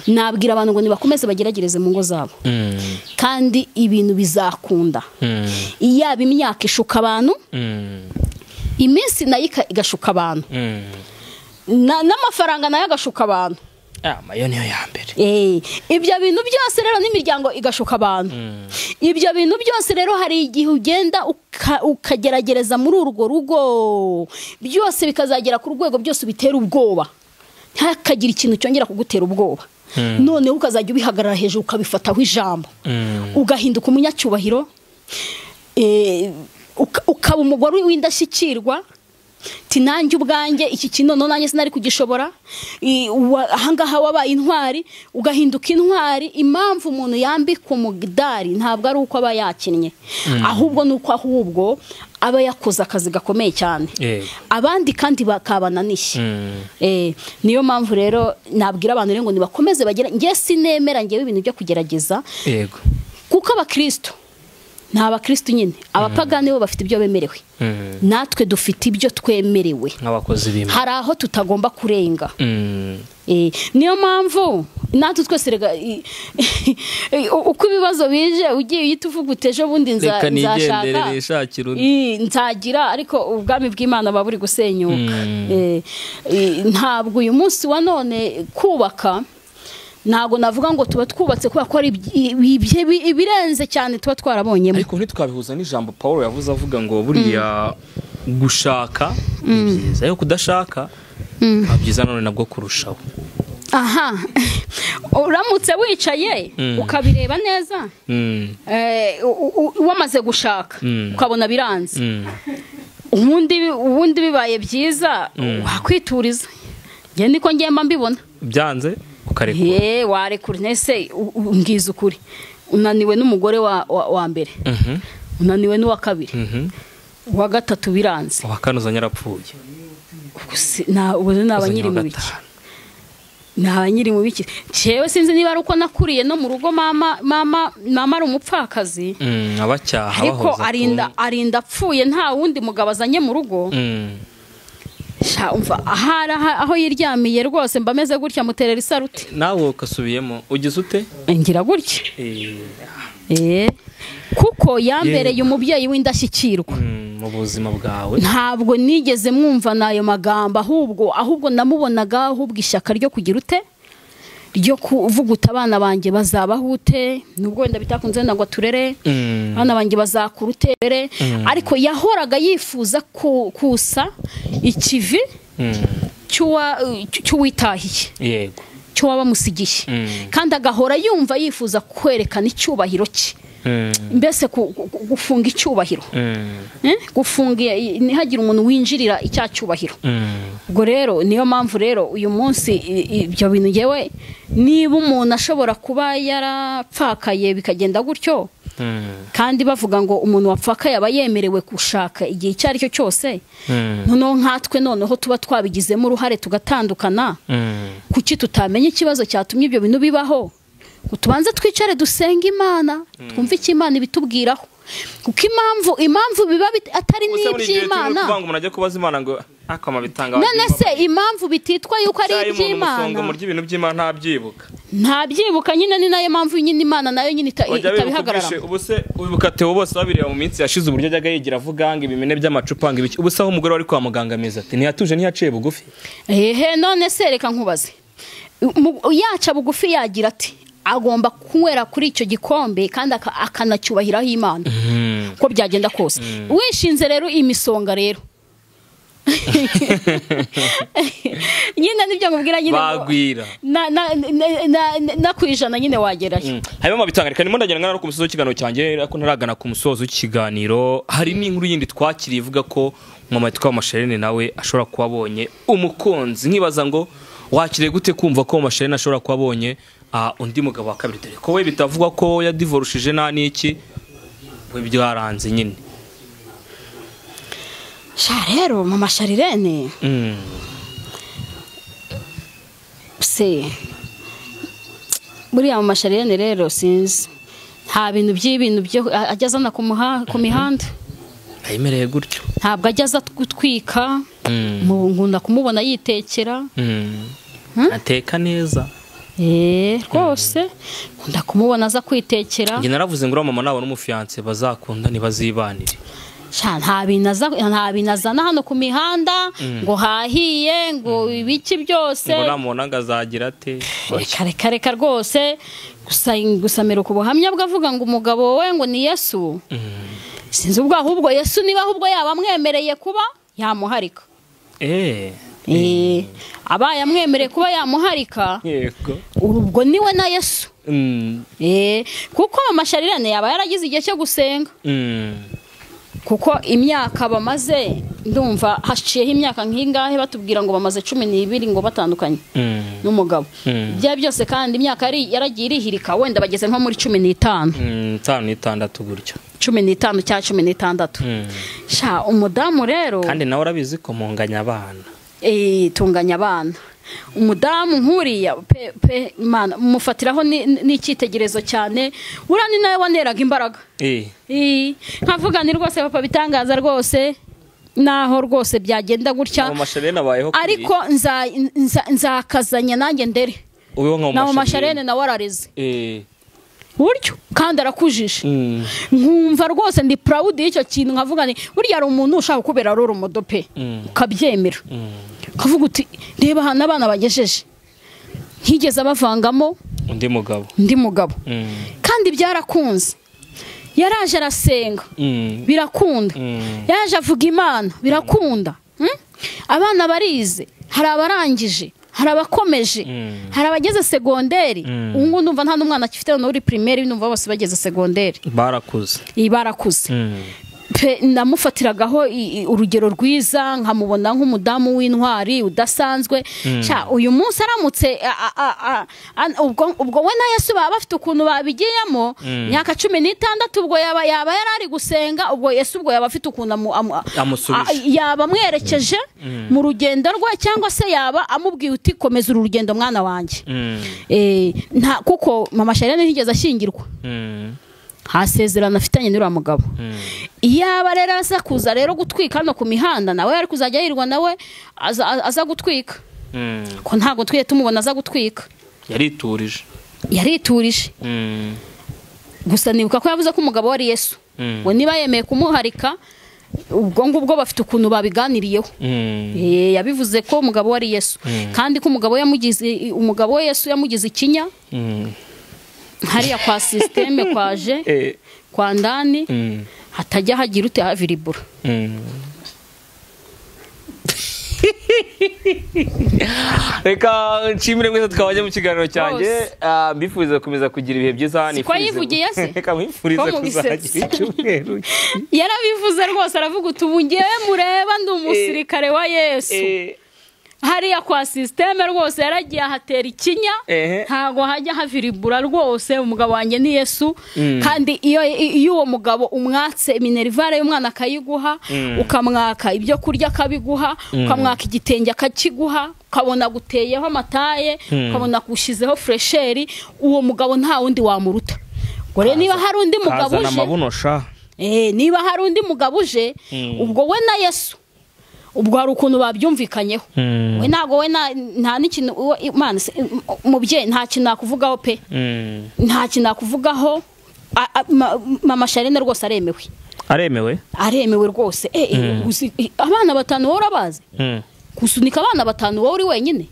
Nabwira abantu ngo nibakomeze bageragereze mu ngo zabo, kandi ibintu bizakunda. Iyaba imyaka ishuka abantu, iminsi nayo igashuka abantu, n'amafaranga nayo agashuka abantu. Mayo niyo ya mbere. Ibyo bintu byose rero n'imiryango igashuka abantu. Ibyo bintu byose rero hari igihe ugenda ukageragereza muri urwo rugo, byose bikazagera ku rwego byose bitera ubwoba, ntakagira ikintu cyongera kugutera ubwoba. Noneho ukazajya ubihagarara hejuru ukabifataho ijambo, ugahinduka umunyacyubahiro, ukaba umugore w'indashyikirwa. Tinanjye ubwanjye iki kintu nanjye sinari kugishobora. Ahangaha wabaye intwari, ugahinduka intwari. Impamvu umuntu yambika umudari ntabwo ari uko aba yakinnye, ahubwo nuko ahubwo aba yakoze akazi gakomeye cyane, abandi kandi bakabananiye. Niyo mpamvu rero nabwira abantu rero ngo nibakomeze bagera. Ngiye sinemera ngewe ibintu byo kugerageza, kuko abakristo nta bakristo nyine, abapagani bo bafite ibyo bemerewe, natwe dufite ibyo twemerewe nk'abakozi b'Imana. Hari aho tutagomba kurenga. Niyo mpamvu natwe twese rega uko ibibazo bije ugiye uhita uvuga uteje bundi nzashaka nzagira, ariko ubwami bw'Imana baba buri gusenyuka. Ntabwo uyu munsi wa none kubaka, ntago navuga ngo tuba twubatse kubera ko ari ibirenze cyane tuba twarabonyemo. Ariko ntitwabihuza n'ijambo Paulo yavuze avuga ngo buriya gushaka ni byiza, yo kudashaka byiza none nabwo kurushaho. Uramutse wicaye ukabireba neza, wamaze gushaka ukabona biranze, ubundi bibaye byiza wakwituriza. Nge niko ngemba mbibona. Byanze ukarekura. Warekura nese ungiza ukuri. Unaniwe n'umugore wa mbere, unaniwe n'uwa kabiri, uwa gatatu biranze, uwa kane uzanye arapfuye. Ubu n'abanyiri mu biki. nta nyiri mu biki jewe sinzi niba ari uko nakuriye no mu rugo mama ari umupfakazi abacyaha ariko arinda apfuye nta wundi mugabo azanye mu rugo umva aho yiryamiye rwose mbameze gutya muterera isaruti nawe ukasubiyemo ugize ute ngira gutya kuko yambereye umubyeyi w'indashyikirwa mu buzima bwawe ntabwo nigeze mwumva nayo magambo ahubwo namubonaga ahubwo ishyaka ryo kugira ute ryo kuvuguta abana banjye bazabaho ute nubwo wenda bitakunze ngo turere abana banjye bazakura utere ariko yahoraga yifuza kusa ikivi cy'uwitahiye yego cy'uwabamusigiye kandi agahora yumva yifuza kwerekana icyubahiro cye mbese gufunga icyubahiro gufunga ntihagire umuntu winjirira icyacyubahiro ubwo rero niyo mpamvu rero uyu munsi ibyo bintu ngewe niba umuntu ashobora kuba yarapfakaye bikagenda gutyo kandi bavuga ngo umuntu wapfakaye aba yemerewe gushaka igihe icyo ari cyo cyose noneho nkatwe noneho tuba twabigizemo uruhare tugatandukana kuki tutamenya ikibazo cyatumye ibyo bintu bibaho tubanze twicare dusenga Imana twumve icyo Imana ibitubwiraho kuko impamvu biba atari n'iby'Imana kuvuga ngo umuntu ajye kubaza Imana ngo akama bitanga none se impamvu bititwa yuko ari iby'Imana mu ry'ibintu by'Imana ntabyibuka nyine ni nayo mpamvu nyine Imana nayo nyine itabihagarara ubuse wibuka Theo bose babiriye mu minsi yashize uburyo ajyaga yigira avuga ngo ibimene by'amacupa ngo ibiki ubuse aho umugore wari kwa muganga ameze ati ntiyatuje ntiyaciye bugufi none se reka nkubaze yaca bugufi yagira ati agomba kunywera kuri icyo gikombe kandi akanacyubahiraho Imana ko byagenda kose wishinze rero imisonga rero nyine nibyo ngubwira nyine bagwira na kwijana nyine wagerayo harimo bitangarika nimo ndagenda ngana no ku musozo w'ikiganiro cyanjye ariko ntaragana ku musozo w'ikiganiro hari n'inkuru yindi twakiriye ivuga ko mama yitwa Masherene nawe ashobora kuba abonye umukunzi nkibaza ngo wakiriye gute kumva ko Masherene ashobora kuba abonye undi mugabo wa kabiri dore ko we bitavugwa ko yadivorushije nta n'iki we byaranze nyine rero mama Sharirene buriya mama Sharirene rero sinzi nta bintu by'ibintu byo ajya azana ku mihanda ayemereye gutyo ntabwo ajya aza gutwika ngunda kumubona yitekera ateka neza rwose nkunda kumubona aza kwitekera njye naravuze ngo mama nabo n'umufiance bazakunda ntibazibanire nta bintu azana hano ku mihanda ngo hahiye ngo ibiki byose ngo namubona ngo azagira ate reka rwose gusamira ku buhamya bwavuga ngo umugabo we ngo ni Yesu sinzi ubwo ahubwo Yesu niba ahubwo yaba amwemereye kuba yamuharika abaye amwemereye kuba yamuharika ubwo niwe na Yesu kuko mama Sharirene yaba yaragize igihe cyo gusenga kuko imyaka bamaze ndumva hashiyeho imyaka nk'ingahe batubwira ngo bamaze 12 ngo batandukanye n'umugabo bya byose kandi imyaka yaragiye irihirika wenda bageze nko muri 15 16 gutyo 15 cya 16 umudamu rero kandi nawe urabizi ko munganya abana tunganya abana umudamu nkuriya pe Imana mufatiraho n'icyitegerezo cyane urani nawe waneraga imbaraga nkavuga ni rwose papa bitangaza rwose naho rwose byagenda gutya ariko nzakazanya nanjye ndere naho Masherene nawe arareze buryo kandi arakujije nkumva rwose ndi proud y'icyo kintu nkavuga ni burya ari umuntu ushaka kubera roro modope ukabyemera kavuga uti reba hana abana bagejeje nkigeze abavangamo undi mugabo kandi byarakunze yaraje arasenga birakunda yaje avuga Imana birakunda abana barize hari abarangije hari abakomeje hari abageze segonderi ubu ndumva nta n'umwana afite no uri primaire ndumva bose bageze segonderi barakuze barakuze namufatiragaho urugero rwiza nkamubona nk'umudamu w'intwari udasanzwe uyu munsi aramutse ubwo we na Yesu baba bafite ukuntu babigiyemo myaka 16 ubwo yaba yarari gusenga ubwo Yesu ubwo yaba afite ukuntu yaba amwerekeje mu rugendo rwe cyangwa se yaba amubwiye uti komeza uru rugendo mwana wanjye kuko mama Charlene ntigeze ashyingirwa hasezerana afitanye n'uriya mugabo iyaba rero aza kuza rero gutwika no ku mihanda nawe ari kuzajya yirwa nawe aza gutwika ko ntago twiye tumubona aza gutwika yariturije gusa nibuka ko yavuze ko umugabo wari Yesu we niba yemeye kumuharika ubwo ngubwo bafite ukuntu babiganiriyeho yabivuze ko umugabo wari Yesu kandi ko umugabo we Yesu yamugize ikinya hariya kwa systeme kwaje kwa ndani hatajya hagira ute haviribura reka nshimire mwese twabajye mu kiganiro cyanjye mbifuza gukomeza kugira ibihe byiza hano ko yivugiye se reka mwifurize kuzagira icyumweru yarabivuze rwose aravuga utu ngewe mureba ndi umusirikare wa Yesu hariya kwa systeme rwose yaragiye ahatera ikinya ntago hajya haviribura rwose umugabo wanjye ni Yesu kandi iyo uwo mugabo umwatse minerivare y'umwana akayiguha ukamwaka ibyo kurya akabiguha ukamwaka igitenge akakiguha ukabona guteyeho amataye ukabona kushizeho fresheri uwo mugabo nta wundi wamuruta gore niba hari undi mugabo uje niba hari undi mugabo uje ubwo we na Yesu ubwo hari ukuntu babyumvikanyeho we nago we nta n'ikintu Imana mubye nta kintu nakuvugaho pe nta kintu nakuvugaho mama Charlene rwose aremewe rwose abana 5 wowe urabazi kusunika abana 5 wowe uri wenyine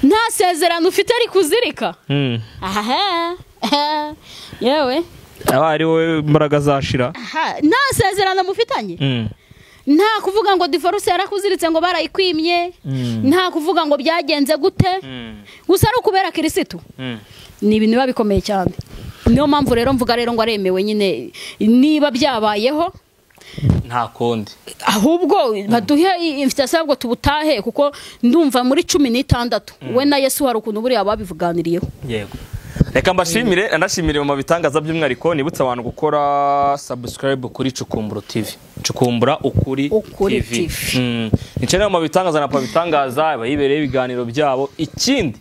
nta sezerano ufite ari kuzirika yewe abari wowe mbaraga zashira nta sezerano mufitanye nta kuvuga ngo divorce yarakuziritse ngo barayikwimye nta kuvuga ngo byagenze gute gusa ari ukubera Kristo ni ibintu babikomeye cyane niyo mpamvu rero mvuga rero ngo aremewe nyine niba byabayeho nta kondi ahubwo baduhe invitation ngo tubutahe kuko ndumva muri 16 we na Yesu hari ukuntu buri ababivuganiriyeho yego reka mbashimire anashimire mu bitangaza by'umwariko nibutsa abantu gukora subscribe kuri Cukumbura TV Cukumbura ukuri TV nicene mu bitangaza na pabitangaza bayibereye ibiganiro byabo ikindi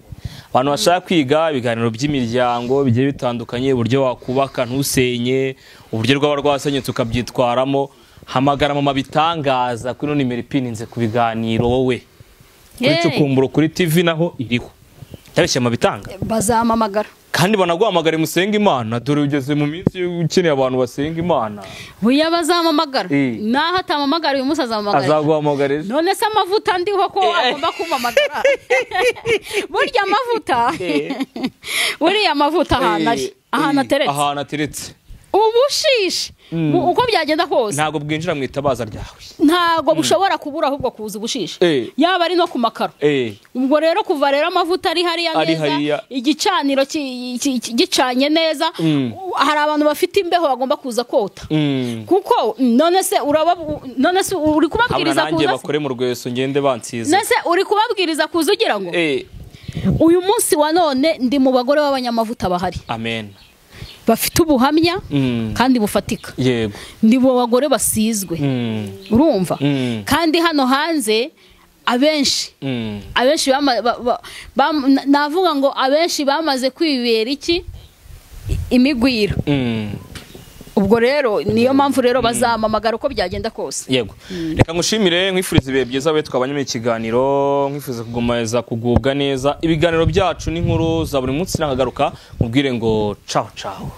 abantu bashaka kwiga ibiganiro by'imiryango bigiye bitandukanye uburyo wakubaka ntusenye uburyo rw'abarwasenyetse ukabyitwaramo hamagara mu mabitangaza kuri nimero ipininze ku biganiro wowe kuri Cukumbura kuri TV naho iriho tabeshye mu bitanga bazamamagara kandi banaguhamagara musenga Imana dore ugeze mu minsi ukeneye abantu basenga Imana buya bazamamagara naho atamamagara uyu musaza azaguhamagara none se amavuta ndiho ko agomba kumamagara burya amavuta buriya amavuta ahantu ateretse ubushishi uko byagenda kose ntago bwinjira mu itabaza ryawe ntago bushobora kubura ahubwo kuza ubushishi yaba ari no ku makaro ubwo rero kuva rero amavuta ari hariya neza igicaniro gicanye neza hari abantu bafite imbeho bagomba kuza kota kuko none se uri kubabwiriza kuza bakore mu rweso ngende bansiza none se uri kubabwiriza kuza ugira ngo uyu munsi wa none ndi mu bagore b'abanyamavuta bahari amen bafite ubuhamya kandi bufatika yego ndi bo bagore basizwe urumva kandi hano hanze abenshi navuga ngo abenshi bamaze kwibera iki imigwira ubwo rero niyo mpamvu rero bazamamagara uko byagenda kose yego reka ngushimire nkwifuriza ibihe byiza we twabanye mu kiganiro nkwifuza kugumeza kugubwa neza ibiganiro byacu n'inkuru za buri munsi nakagaruka mubwire ngo ciao ciao